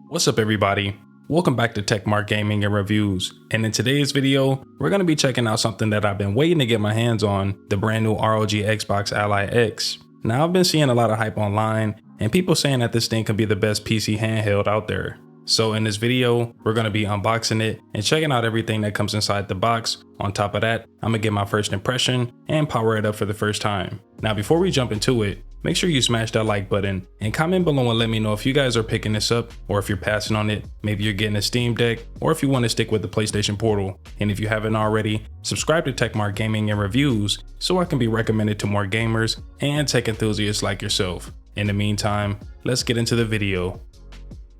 What's up everybody? Welcome back to TechMart Gaming and Reviews, and in today's video, we're going to be checking out something that I've been waiting to get my hands on, the brand new ROG Xbox Ally X. Now I've been seeing a lot of hype online, and people saying that this thing could be the best PC handheld out there. So in this video, we're going to be unboxing it and checking out everything that comes inside the box. On top of that, I'm going to get my first impression and power it up for the first time. Now before we jump into it, make sure you smash that like button and comment below and let me know if you guys are picking this up or if you're passing on it. Maybe you're getting a Steam Deck or if you want to stick with the PlayStation Portal. And if you haven't already, subscribe to TechMart Gaming and Reviews so I can be recommended to more gamers and tech enthusiasts like yourself. In the meantime, let's get into the video.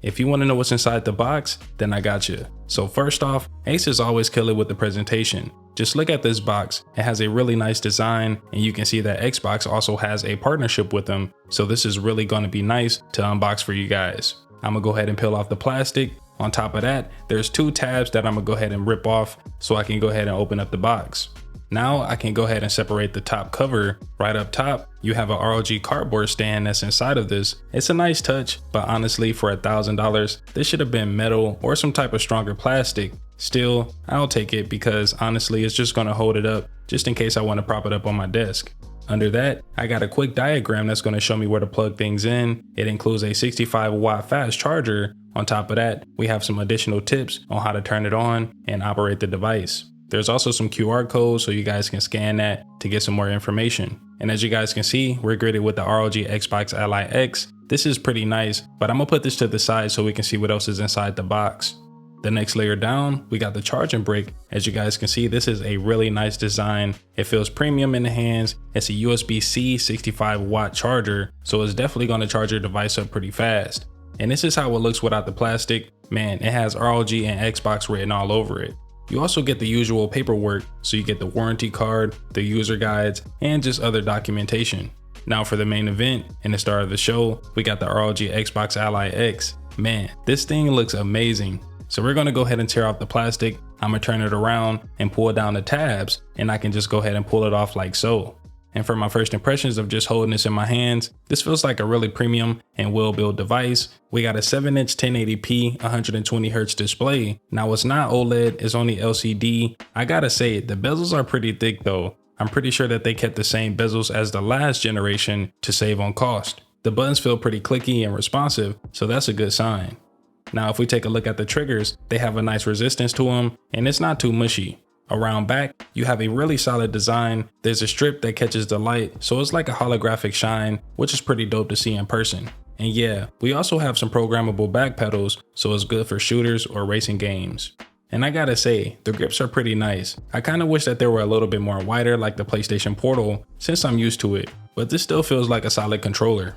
If you want to know what's inside the box, then I got you. So first off, ASUS always kill it with the presentation. Just look at this box. It has a really nice design, and you can see that Xbox also has a partnership with them. So this is really going to be nice to unbox for you guys. I'm gonna go ahead and peel off the plastic. On top of that, there's two tabs that I'm gonna go ahead and rip off so I can go ahead and open up the box. Now I can go ahead and separate the top cover. Right up top, you have a ROG cardboard stand that's inside of this. It's a nice touch, but honestly for $1,000, this should have been metal or some type of stronger plastic. Still, I'll take it because honestly it's just gonna hold it up just in case I want to prop it up on my desk. Under that, I got a quick diagram that's going to show me where to plug things in. It includes a 65-watt fast charger. On top of that, we have some additional tips on how to turn it on and operate the device. There's also some QR codes so you guys can scan that to get some more information. And as you guys can see, we're greeted with the ROG Xbox Ally X. This is pretty nice, but I'm gonna put this to the side so we can see what else is inside the box. The next layer down, we got the charging brick. As you guys can see, this is a really nice design. It feels premium in the hands. It's a USB-C 65-watt charger, so it's definitely gonna charge your device up pretty fast. And this is how it looks without the plastic. Man, it has ROG and Xbox written all over it. You also get the usual paperwork, so you get the warranty card, the user guides, and just other documentation. Now for the main event and the start of the show, we got the ROG Xbox Ally X. Man, this thing looks amazing. So we're gonna go ahead and tear off the plastic. I'm gonna turn it around and pull down the tabs, and I can just go ahead and pull it off like so. And for my first impressions of just holding this in my hands, this feels like a really premium and well-built device. We got a 7-inch 1080p 120Hz display. Now it's not OLED, it's only LCD. I gotta say, the bezels are pretty thick though. I'm pretty sure that they kept the same bezels as the last generation to save on cost. The buttons feel pretty clicky and responsive, so that's a good sign. Now if we take a look at the triggers, they have a nice resistance to them, and it's not too mushy. Around back, you have a really solid design. There's a strip that catches the light, so it's like a holographic shine, which is pretty dope to see in person. And yeah, we also have some programmable back pedals, so it's good for shooters or racing games. And I gotta say, the grips are pretty nice. I kinda wish that they were a little bit more wider like the PlayStation Portal, since I'm used to it, but this still feels like a solid controller.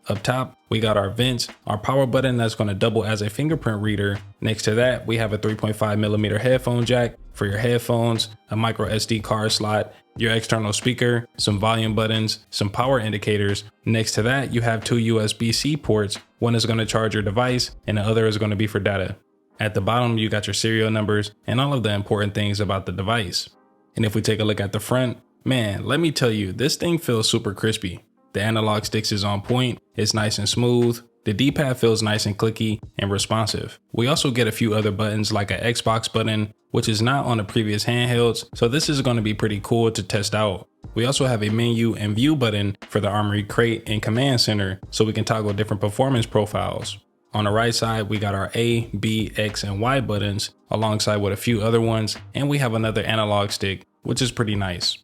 Up top, we got our vents, our power button that's going to double as a fingerprint reader. Next to that, we have a 3.5mm headphone jack for your headphones, a micro SD card slot, your external speaker, some volume buttons, some power indicators. Next to that, you have two USB-C ports. One is going to charge your device and the other is going to be for data. At the bottom, you got your serial numbers and all of the important things about the device. And if we take a look at the front, man, let me tell you, this thing feels super crispy. The analog sticks is on point, it's nice and smooth. The D-pad feels nice and clicky and responsive. We also get a few other buttons like an Xbox button, which is not on the previous handhelds, so this is going to be pretty cool to test out. We also have a menu and view button for the Armory Crate and Command Center, so we can toggle different performance profiles. On the right side, we got our A, B, X, and Y buttons, alongside with a few other ones, and we have another analog stick, which is pretty nice.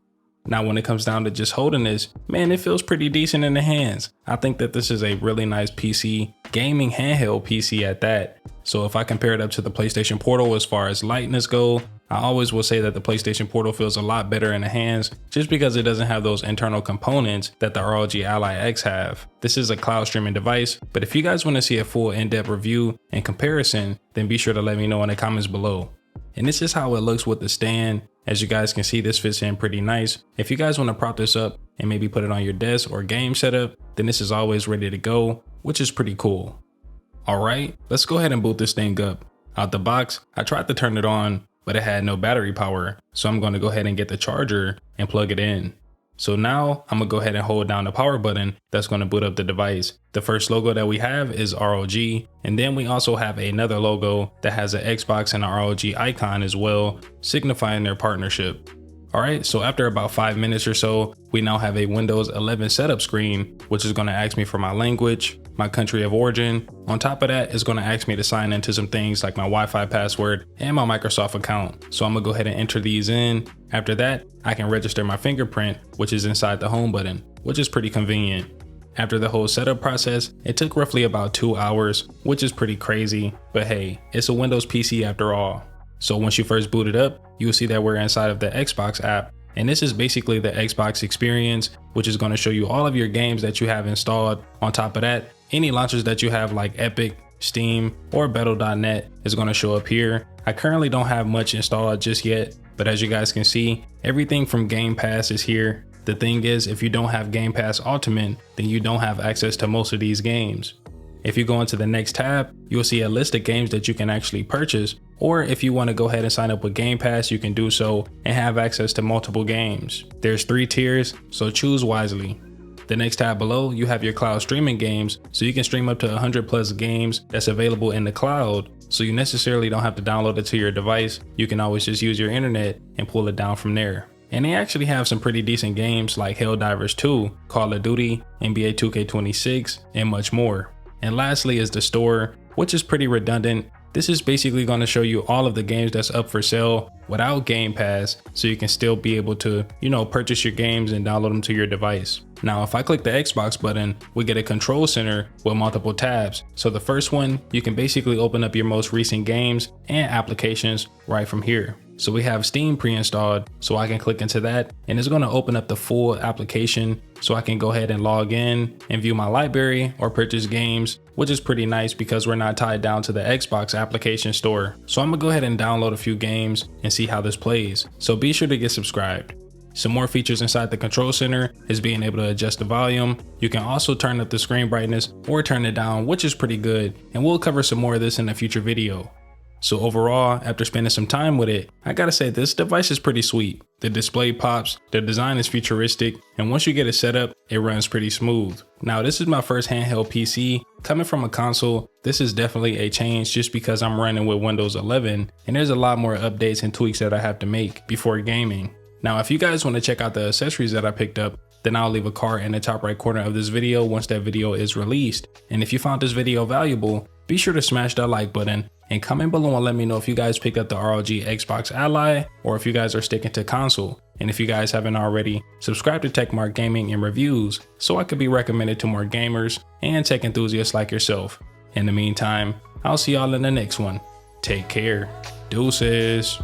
Now when it comes down to just holding this, man, it feels pretty decent in the hands. I think that this is a really nice PC, gaming handheld PC at that. So if I compare it up to the PlayStation Portal as far as lightness go, I always will say that the PlayStation Portal feels a lot better in the hands just because it doesn't have those internal components that the ROG Ally X have. This is a cloud streaming device, but if you guys want to see a full in-depth review and comparison, then be sure to let me know in the comments below. And this is how it looks with the stand. As you guys can see, this fits in pretty nice. If you guys want to prop this up and maybe put it on your desk or game setup, then this is always ready to go, which is pretty cool. All right, let's go ahead and boot this thing up. Out the box, I tried to turn it on, but it had no battery power. So I'm going to go ahead and get the charger and plug it in. So now I'm gonna go ahead and hold down the power button that's gonna boot up the device. The first logo that we have is ROG, and then we also have another logo that has an Xbox and an ROG icon as well, signifying their partnership. Alright, so after about 5 minutes or so, we now have a Windows 11 setup screen, which is going to ask me for my language, my country of origin. On top of that, it's going to ask me to sign into some things like my Wi-Fi password and my Microsoft account. So I'm going to go ahead and enter these in. After that, I can register my fingerprint, which is inside the home button, which is pretty convenient. After the whole setup process, it took roughly about 2 hours, which is pretty crazy, but hey, it's a Windows PC after all. So once you first boot it up, you'll see that we're inside of the Xbox app, and this is basically the Xbox experience, which is going to show you all of your games that you have installed. On top of that, any launchers that you have like Epic, Steam, or Battle.net is going to show up here. I currently don't have much installed just yet, but as you guys can see, everything from Game Pass is here. The thing is, if you don't have Game Pass Ultimate, then you don't have access to most of these games. If you go into the next tab, you'll see a list of games that you can actually purchase, or if you want to go ahead and sign up with Game Pass, you can do so and have access to multiple games. There's 3 tiers, so choose wisely. The next tab below, you have your cloud streaming games, so you can stream up to 100+ games that's available in the cloud, so you necessarily don't have to download it to your device. You can always just use your internet and pull it down from there. And they actually have some pretty decent games like Helldivers 2, Call of Duty, NBA 2K26, and much more. And lastly is the store, which is pretty redundant. This is basically going to show you all of the games that's up for sale without Game Pass, so you can still be able to, purchase your games and download them to your device. Now, if I click the Xbox button, we get a control center with multiple tabs. So the first one, you can basically open up your most recent games and applications right from here. So we have Steam pre-installed, so I can click into that and it's going to open up the full application, so I can go ahead and log in and view my library or purchase games, which is pretty nice because we're not tied down to the Xbox application store. So I'm gonna go ahead and download a few games and see how this plays. So be sure to get subscribed. Some more features inside the control center is being able to adjust the volume. You can also turn up the screen brightness or turn it down, which is pretty good. And we'll cover some more of this in a future video. So overall, after spending some time with it, I gotta say this device is pretty sweet. The display pops, the design is futuristic, and once you get it set up, it runs pretty smooth. Now this is my first handheld PC. Coming from a console, this is definitely a change just because I'm running with Windows 11, and there's a lot more updates and tweaks that I have to make before gaming. Now if you guys want to check out the accessories that I picked up, then I'll leave a card in the top right corner of this video once that video is released. And if you found this video valuable, be sure to smash that like button and comment below and let me know if you guys picked up the ROG Xbox Ally or if you guys are sticking to console. And if you guys haven't already, subscribe to TechMark Gaming and Reviews so I could be recommended to more gamers and tech enthusiasts like yourself. In the meantime, I'll see y'all in the next one. Take care. Deuces.